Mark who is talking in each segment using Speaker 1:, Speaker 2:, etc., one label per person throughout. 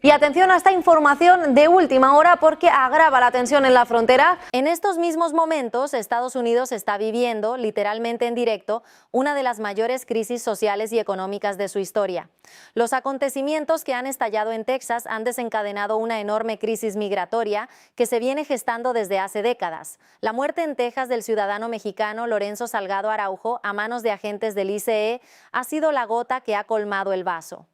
Speaker 1: Y atención a esta información de última hora porque agrava la tensión en la frontera. En estos mismos momentos, Estados Unidos está viviendo, literalmente en directo, una de las mayores crisis sociales y económicas de su historia. Los acontecimientos que han estallado en Texas han desencadenado una enorme crisis migratoria que se viene gestando desde hace décadas. La muerte en Texas del ciudadano mexicano Lorenzo Salgado Araujo a manos de agentes del ICE ha sido la gota que ha colmado el vaso.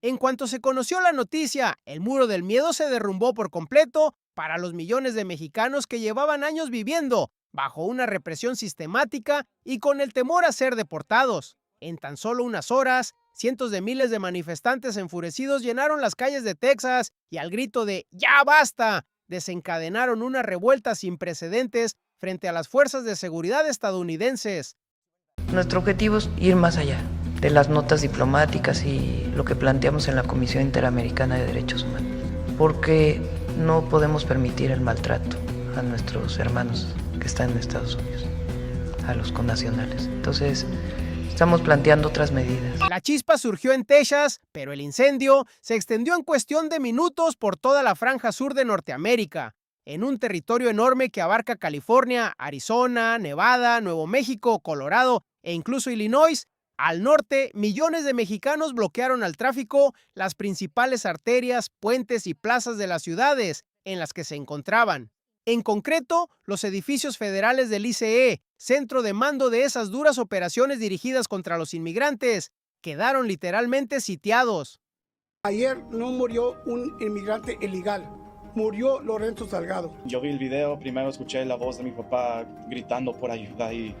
Speaker 2: En cuanto se conoció la noticia, el muro del miedo se derrumbó por completo para los millones de mexicanos que llevaban años viviendo bajo una represión sistemática y con el temor a ser deportados. En tan solo unas horas, cientos de miles de manifestantes enfurecidos llenaron las calles de Texas y al grito de ¡ya basta!, desencadenaron una revuelta sin precedentes frente a las fuerzas de seguridad estadounidenses.
Speaker 3: Nuestro objetivo es ir más allá de las notas diplomáticas y lo que planteamos en la Comisión Interamericana de Derechos Humanos, porque no podemos permitir el maltrato a nuestros hermanos que están en Estados Unidos, a los connacionales. Entonces, estamos planteando otras medidas.
Speaker 2: La chispa surgió en Texas, pero el incendio se extendió en cuestión de minutos por toda la franja sur de Norteamérica, en un territorio enorme que abarca California, Arizona, Nevada, Nuevo México, Colorado e incluso Illinois. Al norte, millones de mexicanos bloquearon al tráfico las principales arterias, puentes y plazas de las ciudades en las que se encontraban. En concreto, los edificios federales del ICE, centro de mando de esas duras operaciones dirigidas contra los inmigrantes, quedaron literalmente sitiados.
Speaker 4: Ayer no murió un inmigrante ilegal, murió Lorenzo Salgado.
Speaker 5: Yo vi el video, primero escuché la voz de mi papá gritando por ayuda y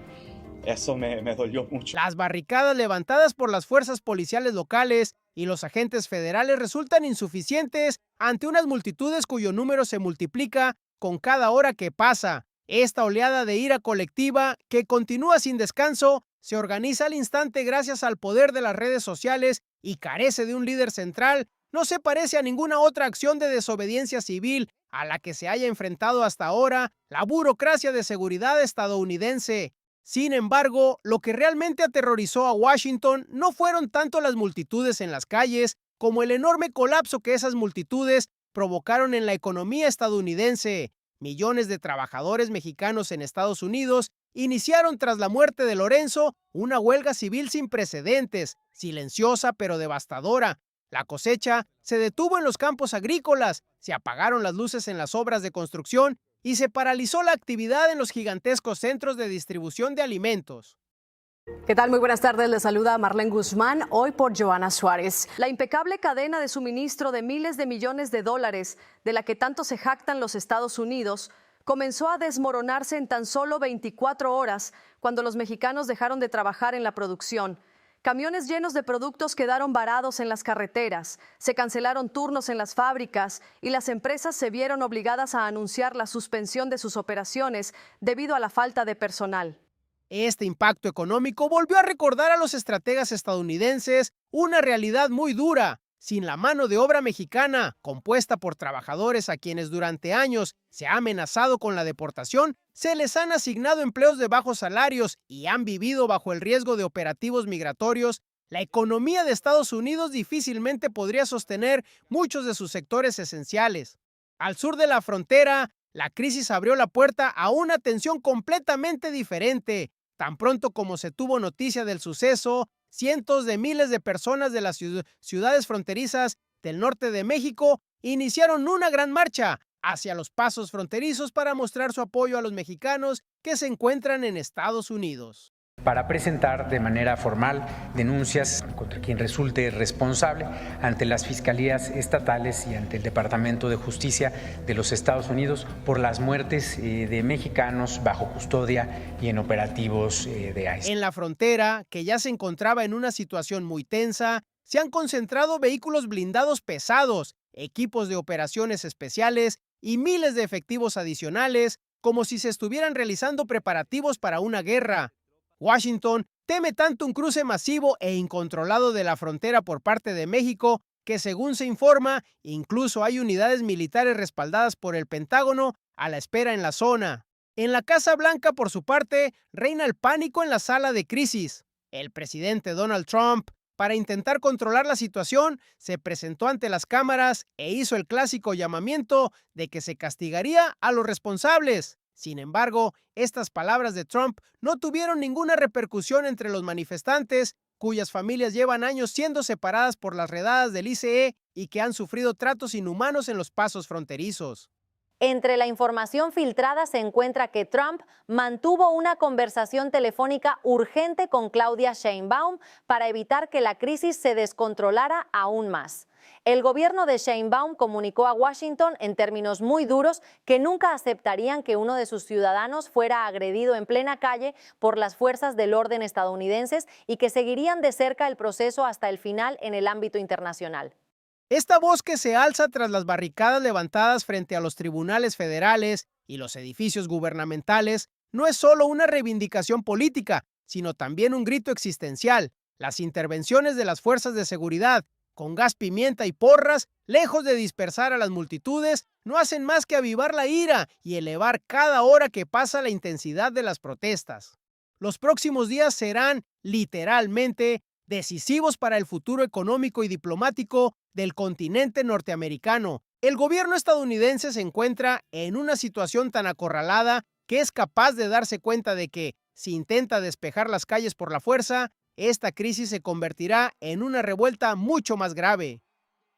Speaker 5: eso me dolió mucho.
Speaker 2: Las barricadas levantadas por las fuerzas policiales locales y los agentes federales resultan insuficientes ante unas multitudes cuyo número se multiplica con cada hora que pasa. Esta oleada de ira colectiva, que continúa sin descanso, se organiza al instante gracias al poder de las redes sociales y carece de un líder central. No se parece a ninguna otra acción de desobediencia civil a la que se haya enfrentado hasta ahora la burocracia de seguridad estadounidense. Sin embargo, lo que realmente aterrorizó a Washington no fueron tanto las multitudes en las calles como el enorme colapso que esas multitudes provocaron en la economía estadounidense. Millones de trabajadores mexicanos en Estados Unidos iniciaron tras la muerte de Lorenzo una huelga civil sin precedentes, silenciosa pero devastadora. La cosecha se detuvo en los campos agrícolas, se apagaron las luces en las obras de construcción y se paralizó la actividad en los gigantescos centros de distribución de alimentos.
Speaker 6: ¿Qué tal? Muy buenas tardes. Les saluda Marlene Guzmán, hoy por Joana Suárez. La impecable cadena de suministro de miles de millones de dólares, de la que tanto se jactan los Estados Unidos, comenzó a desmoronarse en tan solo 24 horas, cuando los mexicanos dejaron de trabajar en la producción. Camiones llenos de productos quedaron varados en las carreteras, se cancelaron turnos en las fábricas y las empresas se vieron obligadas a anunciar la suspensión de sus operaciones debido a la falta de personal.
Speaker 2: Este impacto económico volvió a recordar a los estrategas estadounidenses una realidad muy dura. Sin la mano de obra mexicana, compuesta por trabajadores a quienes durante años se ha amenazado con la deportación, se les han asignado empleos de bajos salarios y han vivido bajo el riesgo de operativos migratorios, la economía de Estados Unidos difícilmente podría sostener muchos de sus sectores esenciales. Al sur de la frontera, la crisis abrió la puerta a una tensión completamente diferente. Tan pronto como se tuvo noticia del suceso, cientos de miles de personas de las ciudades fronterizas del norte de México iniciaron una gran marcha hacia los pasos fronterizos para mostrar su apoyo a los mexicanos que se encuentran en Estados Unidos.
Speaker 7: Para presentar de manera formal denuncias contra quien resulte responsable ante las fiscalías estatales y ante el Departamento de Justicia de los Estados Unidos por las muertes de mexicanos bajo custodia y en operativos de ICE.
Speaker 2: En la frontera, que ya se encontraba en una situación muy tensa, se han concentrado vehículos blindados pesados, equipos de operaciones especiales y miles de efectivos adicionales, como si se estuvieran realizando preparativos para una guerra. Washington teme tanto un cruce masivo e incontrolado de la frontera por parte de México que, según se informa, incluso hay unidades militares respaldadas por el Pentágono a la espera en la zona. En la Casa Blanca, por su parte, reina el pánico en la sala de crisis. El presidente Donald Trump para intentar controlar la situación, se presentó ante las cámaras e hizo el clásico llamamiento de que se castigaría a los responsables. Sin embargo, estas palabras de Trump no tuvieron ninguna repercusión entre los manifestantes, cuyas familias llevan años siendo separadas por las redadas del ICE y que han sufrido tratos inhumanos en los pasos fronterizos.
Speaker 1: Entre la información filtrada se encuentra que Trump mantuvo una conversación telefónica urgente con Claudia Sheinbaum para evitar que la crisis se descontrolara aún más. El gobierno de Sheinbaum comunicó a Washington en términos muy duros que nunca aceptarían que uno de sus ciudadanos fuera agredido en plena calle por las fuerzas del orden estadounidenses y que seguirían de cerca el proceso hasta el final en el ámbito internacional.
Speaker 2: Esta voz que se alza tras las barricadas levantadas frente a los tribunales federales y los edificios gubernamentales no es solo una reivindicación política, sino también un grito existencial. Las intervenciones de las fuerzas de seguridad, con gas pimienta y porras, lejos de dispersar a las multitudes, no hacen más que avivar la ira y elevar cada hora que pasa la intensidad de las protestas. Los próximos días serán, literalmente, decisivos para el futuro económico y diplomático del continente norteamericano. El gobierno estadounidense se encuentra en una situación tan acorralada que es capaz de darse cuenta de que, si intenta despejar las calles por la fuerza, esta crisis se convertirá en una revuelta mucho más grave.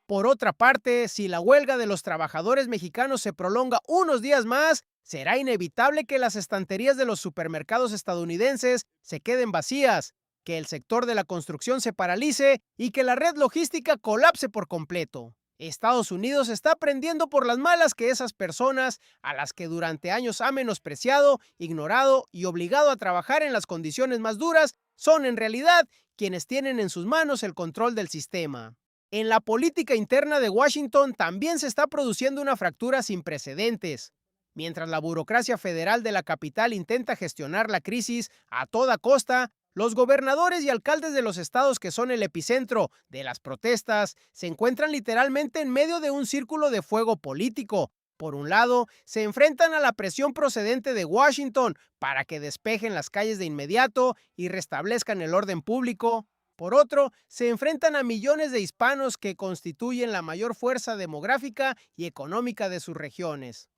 Speaker 2: Por otra parte, si la huelga de los trabajadores mexicanos se prolonga unos días más, será inevitable que las estanterías de los supermercados estadounidenses se queden vacías, que el sector de la construcción se paralice y que la red logística colapse por completo. Estados Unidos está aprendiendo por las malas que esas personas, a las que durante años ha menospreciado, ignorado y obligado a trabajar en las condiciones más duras, son en realidad quienes tienen en sus manos el control del sistema. En la política interna de Washington también se está produciendo una fractura sin precedentes. Mientras la burocracia federal de la capital intenta gestionar la crisis a toda costa, los gobernadores y alcaldes de los estados que son el epicentro de las protestas se encuentran literalmente en medio de un círculo de fuego político. Por un lado, se enfrentan a la presión procedente de Washington para que despejen las calles de inmediato y restablezcan el orden público. Por otro, se enfrentan a millones de hispanos que constituyen la mayor fuerza demográfica y económica de sus regiones.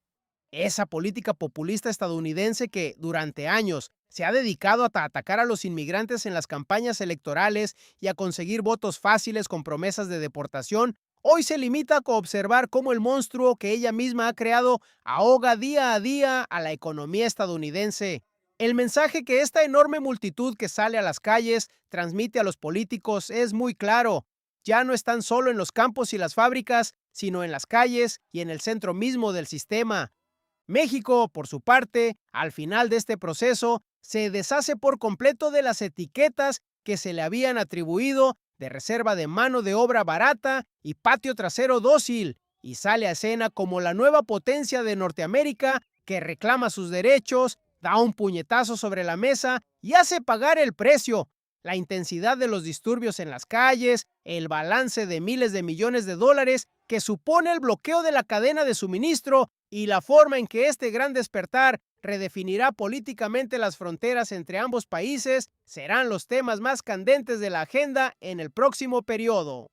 Speaker 2: Esa política populista estadounidense que, durante años, se ha dedicado a atacar a los inmigrantes en las campañas electorales y a conseguir votos fáciles con promesas de deportación, hoy se limita a observar cómo el monstruo que ella misma ha creado ahoga día a día a la economía estadounidense. El mensaje que esta enorme multitud que sale a las calles transmite a los políticos es muy claro. Ya no están solo en los campos y las fábricas, sino en las calles y en el centro mismo del sistema. México, por su parte, al final de este proceso, se deshace por completo de las etiquetas que se le habían atribuido de reserva de mano de obra barata y patio trasero dócil, y sale a escena como la nueva potencia de Norteamérica que reclama sus derechos, da un puñetazo sobre la mesa y hace pagar el precio. La intensidad de los disturbios en las calles, el balance de miles de millones de dólares que supone el bloqueo de la cadena de suministro y la forma en que este gran despertar redefinirá políticamente las fronteras entre ambos países serán los temas más candentes de la agenda en el próximo periodo.